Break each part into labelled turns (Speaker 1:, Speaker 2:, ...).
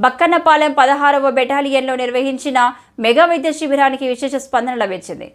Speaker 1: బక్కన్నపాలెం 16వ బెటాలియన్లో నిర్వహించిన మెగా వైద్య శిబిరానికి విశేష స్పందన లభించింది.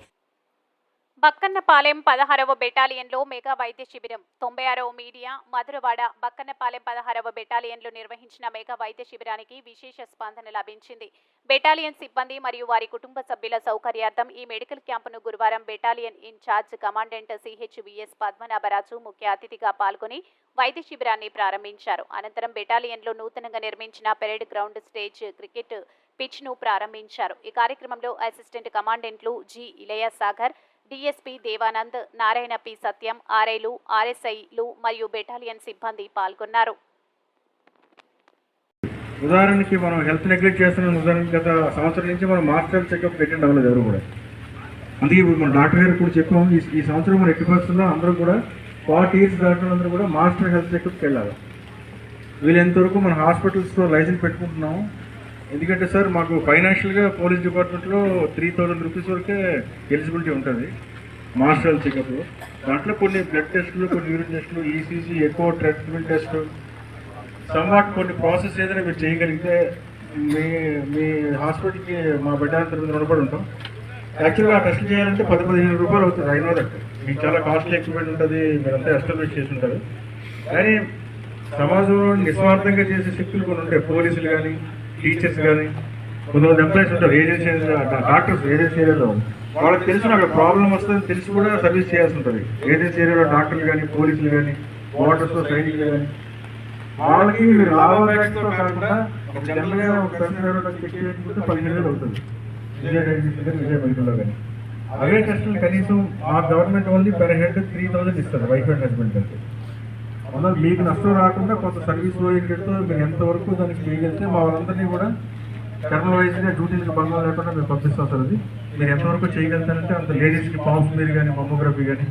Speaker 2: బక్కన్నపాలెం 16వ బెటాలియన్లో మెగా వైద్య శిబిరం. 96వ మీడియా మధురవాడ బక్కన్నపాలెం 16వ బెటాలియన్లో నిర్వహించిన మెగా వైద్య శిబిరానికి విశేష స్పందన లభించింది. బెటాలియన్ సిబ్బంది మరియు వారి కుటుంబ సభ్యుల సౌకర్యార్థం ఈ మెడికల్ క్యాంపును గురువారం బెటాలియన్ ఇన్ఛార్జ్ కమాండెంట్ సిహెచ్విఎస్ పద్మనాభరాజు ముఖ్య అతిథిగా పాల్గొని వైద్య శిబిరాన్ని ప్రారంభించారు. అనంతరం బెటాలియన్లో నూతనంగా నిర్మించిన పెరేడ్ గ్రౌండ్ స్టేజ్ క్రికెట్ పిచ్ను ప్రారంభించారు. ఈ కార్యక్రమంలో assistant కమాండెంట్లు G ఇలయ Sagar, DSP Devanand, Narayana P సత్యం, ఆర్ఐలు, ఆర్ఎస్ఐలు మరియు బెటాలియన్ సిబ్బంది పాల్గొన్నారు.
Speaker 3: ఉదాహరణకి మనం హెల్త్ నెగ్లెక్ట్ చేస్తున్నాం. ఉదాహరణకి గత సంవత్సరం నుంచి మనం మాస్టర్ చెకప్ అటెండ్ అవ్వలేదు ఎవరు కూడా. అందుకే ఇప్పుడు మన డాక్టర్ గారు కూడా చెప్పాము, ఈ సంవత్సరం మన ఎట్టి పరిస్థితుల్లో అందరూ కూడా 40 years దాటిన అందరూ కూడా మాస్టర్ హెల్త్ చెకప్కి వెళ్ళాలి. వీళ్ళెంతవరకు మన హాస్పిటల్స్లో లైసెన్స్ పెట్టుకుంటున్నాము. ఎందుకంటే సార్ మాకు ఫైనాన్షియల్గా పోలీస్ డిపార్ట్మెంట్లో 3000 rupees వరకే ఎలిజిబిలిటీ ఉంటుంది మాస్టర్ హెల్త్ చెకప్లో. దాంట్లో కొన్ని బ్లడ్ టెస్టులు, కొన్ని యూరిన్ టెస్టులు, ECG, echo, treatment test, somewhat కొన్ని ప్రాసెస్ ఏదైనా మీరు చేయగలిగితే మీ హాస్పిటల్కి మా బెటాలియన్ తరఫున రుణపడి ఉంటాం. యాక్చువల్గా ఆ టెస్ట్ చేయాలంటే 10-15 రూపాయలు అవుతుంది. అయినా దట్ మీకు చాలా కాస్ట్లీ ఎక్విప్మెంట్ ఉంటుంది, మీరంతా ఎస్టాబ్లిష్ చేసి ఉంటారు. కానీ సమాజంలో నిస్వార్థంగా చేసే శక్తులు కొన్ని ఉంటాయి. పోలీసులు కానీ, టీచర్స్ కానీ, కొంతమంది ఎంప్లాయీస్ ఉంటారు, ఏజెన్సీ డాక్టర్స్ ఏజెన్సీ ఏరియాలో వాళ్ళకి తెలిసిన అక్కడ ప్రాబ్లం వస్తుందని తెలిసి కూడా సర్వీస్ చేయాల్సి ఉంటుంది. ఏజెన్సీ ఏరియాలో డాక్టర్లు కానీ, పోలీసులు కానీ, బార్డర్స్లో సైనికులు కానీ, వాళ్ళకి లాభాపేక్షతో కాకుండా జనరల్గా ఒక పర్సన్ చెక్ చేసుకుంటే 15,000 అవుతుంది విజయ మెడికల్లో. కానీ అవే టెస్టులు కనీసం ఆ గవర్నమెంట్ ఓన్లీ పెర్ హెడ్ 3,000 ఇస్తారు వైఫ్ అండ్ హస్బెండ్ కలిసి. అందులో మీకు నష్టం రాకుండా కొంత సర్వీస్ ఓరియంటెడ్తో మీరు ఎంతవరకు దానికి చేయగలిగితే మా వాళ్ళందరినీ కూడా కర్నల్ వైజ్గా డ్యూటీలకు భంగం లేకుండా మేము పంపిస్తాం సార్. అది మీరు ఎంతవరకు చేయగలుగుతారంటే అంత లేడీస్కి పాంప్స్ మీరు కానీ, మమ్మోగ్రఫీ కానీ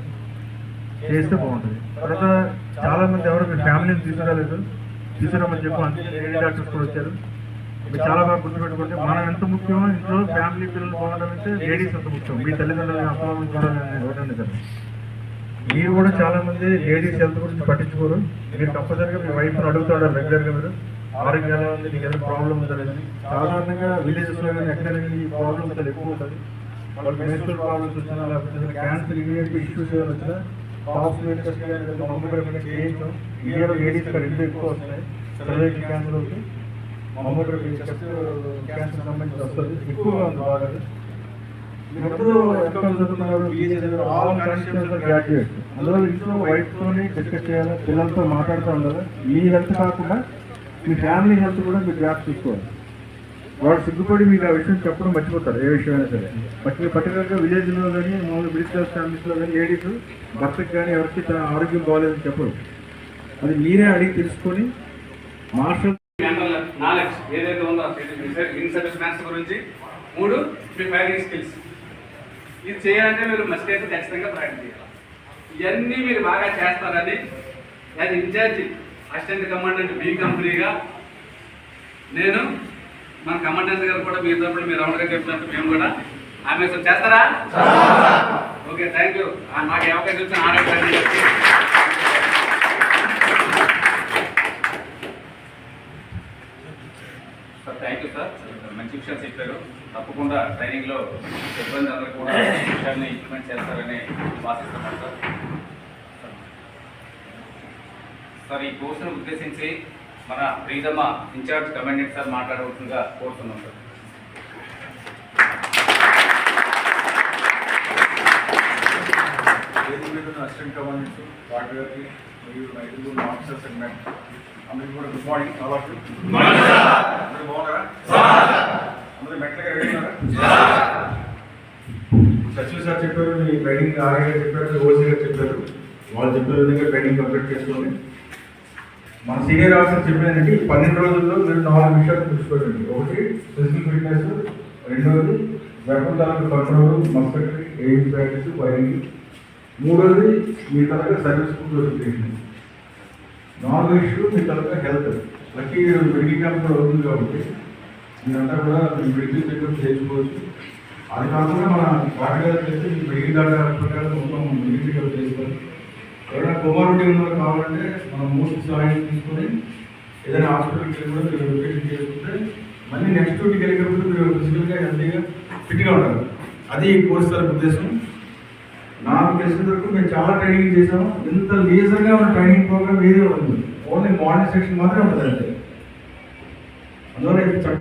Speaker 3: చేస్తే బాగుంటుంది. తర్వాత చాలామంది ఎవరు మీ ఫ్యామిలీని తీసుకురామని చెప్పి అందుకే లేడీ డాక్టర్స్ కూడా వచ్చారు. మీరు చాలా బాగా గుర్తుపెట్టుకుంటే మనం ఎంత ముఖ్యమో ఇంట్లో ఫ్యామిలీ పిల్లలు బాగుండాలంటే లేడీస్ ఎంత ముఖ్యం. మీ తల్లిదండ్రులను అప్రమత్తం చూడాలని ఒకటండి సార్. మీరు కూడా చాలామంది లేడీస్ హెల్త్ గురించి పట్టించుకోరు. మీరు కంపల్సరీగా మీ వైఫ్ని అడుగుతాడు రెగ్యులర్గా, మీరు ఆరోగ్యం ఎలా ఉంది, మీకు ఏదైనా ప్రాబ్లం ఉందా లేదని. సాధారణంగా విలేజెస్లో కానీ ఎక్కడైనా ఈ ప్రాబ్లమ్స్ చాలా ఎక్కువ ఉంటుంది. వాళ్ళకి మెడికల్ ప్రాబ్లమ్స్ వచ్చినా, లేకపోతే క్యాన్సర్ ఇమీడియట్ ఇష్యూస్ ఏమైనా వచ్చినా మమ్మోగ్రఫీ చేయించాం. ఇండియాలో లేడీస్ రెండు ఎక్కువ వస్తాయి. సర్వైకల్ క్యాన్సర్ ఒకటి, మమ్మోగ్రఫీ క్యాన్సర్ సంబంధించి వస్తుంది, ఎక్కువగా ఉంది బాగా. మీరు ఎప్పుడు ఎంకామ్ చదువుతున్నారు, బీఏ చదువుతున్నారు, ఆల్ కాన్స్టిట్యూన్సీ గ్రాడ్యుయేట్. అందులో ఇంట్లో వైఫ్తోని డిస్కస్ చేయాలి, పిల్లలతో మాట్లాడుతూ ఉండాలి. మీ హెల్త్ కాకుండా మీ ఫ్యామిలీ హెల్త్ కూడా మీరు గ్రాప్ తీసుకోవాలి. వాడు సిగ్గుపడి మీకు ఆ విషయం చెప్పడం మర్చిపోతారు, ఏ విషయమైనా సరే. పర్టికులర్గా విలేజ్లో కానీ, మామూలు మిడిల్ క్లాస్ ఫ్యామిలీస్లో కానీ లేడీస్ భర్తకి కానీ ఎవరికి తన ఆరోగ్యం బాగోలేదని చెప్పరు. అది మీరే అడిగి తెలుసుకొని మార్షల్
Speaker 4: నాలెడ్జ్ ఏదైతే ఉందో ఇన్సర్విస్ గురించి 3 ప్రిపేరింగ్ స్కిల్స్ ఇది చేయాలంటే మీరు మస్ట్ అయితే ఖచ్చితంగా ప్రాక్టీస్ చేయాలి. ఇవన్నీ మీరు బాగా చేస్తారని as in-charge assistant commandant B కంపెనీగా నేను మన కమాండెంట్ గారు కూడా మీ తరపున మీరు రౌండ్గా చెప్పినట్టు మేము కూడా ఆమె చేస్తారా? Okay, thank you. మాకు అవకాశం ఇచ్చిన ఆరోగ్య సార్. థ్యాంక్ యూ సార్, మంచి విషయాలు చెప్పారు. తప్పకుండా ట్రైనింగ్లో సిబ్బంది అందరూ కూడా విషయాన్ని ఇంప్లిమెంట్ చేస్తారని ఆశిస్తున్నాను సార్. సార్, ఈ కోర్సును ఉద్దేశించి మన ప్రీతమ ఇన్ఛార్జ్ కమాండెంట్ సార్ మాట్లాడవలసిందిగా కోరుతున్నాం సార్.
Speaker 3: అసిస్టెంట్ కమాండెంట్స్ వాటి గారికి మరియు రైతులు ఆఫీసర్స్ అండ్ అందరికీ కూడా గుడ్ మార్నింగ్. చాలా అందరూ బాగున్నారా? అందరూ మెట్లగా వెళ్ళినారా? సచివ్ సార్ చెప్పారు, మీ ట్రైనింగ్ ఆర్ఐ గారు చెప్పారు, ఓసీ గారు చెప్పారు. వాళ్ళు చెప్పిన విధంగా ట్రైనింగ్ కంప్లీట్ చేసుకోండి. మన సీనియర్ ఆఫీసర్ చెప్పినది 12 రోజుల్లో మీరు 4 విషయాలు చూసుకోండి. ఒకటి ఫిజికల్ ఫిట్నెస్, రెండవది వెపన్ తాలూకు కంట్రోల్, మస్కటరీ, ఎయిమ్ ప్రాక్టీస్, ఫైరింగ్, మూడవది మీ తరగతి సర్వీస్ క్వాలిఫికేషన్, 4వ ఇష్యూ మీ తరగతి హెల్త్. లక్కీ మెడికల్ క్యాంప్ కూడా అవుతుంది కాబట్టి మీరంతా కూడా మెడికల్ చెకప్ చేసుకోవచ్చు. అది కాకుండా మన డాక్టర్ గారు చేస్తే మీ మెడికల్ డాక్టర్ ప్రకారం మొత్తం మెడికల్ చెకప్ చేసుకోవాలి. ఎవరైనా కోమారిటీ ఉన్నది కావాలంటే మనం 3 సాయం తీసుకొని ఏదైనా హాస్పిటల్కి కూడా మీరు రొటేషన్ చేసుకుంటే మళ్ళీ నెక్స్ట్ డ్యూటీకి వెళ్ళేటప్పుడు మీరు ఫిజికల్గా హెల్తీగా ఫిట్గా ఉంటారు. అది ఈ కోర్స్ తరపు ఉద్దేశం. నాకు తెలిసిన వరకు మేము చాలా ట్రైనింగ్ చేసాము. ఇంత లేజర్గా ఉన్న ట్రైనింగ్ ప్రోగ్రామ్ ఏది ఉంది, ఓన్లీ మార్నింగ్ సెక్షన్ మాత్రమే ఉంటుంది. అందువల్ల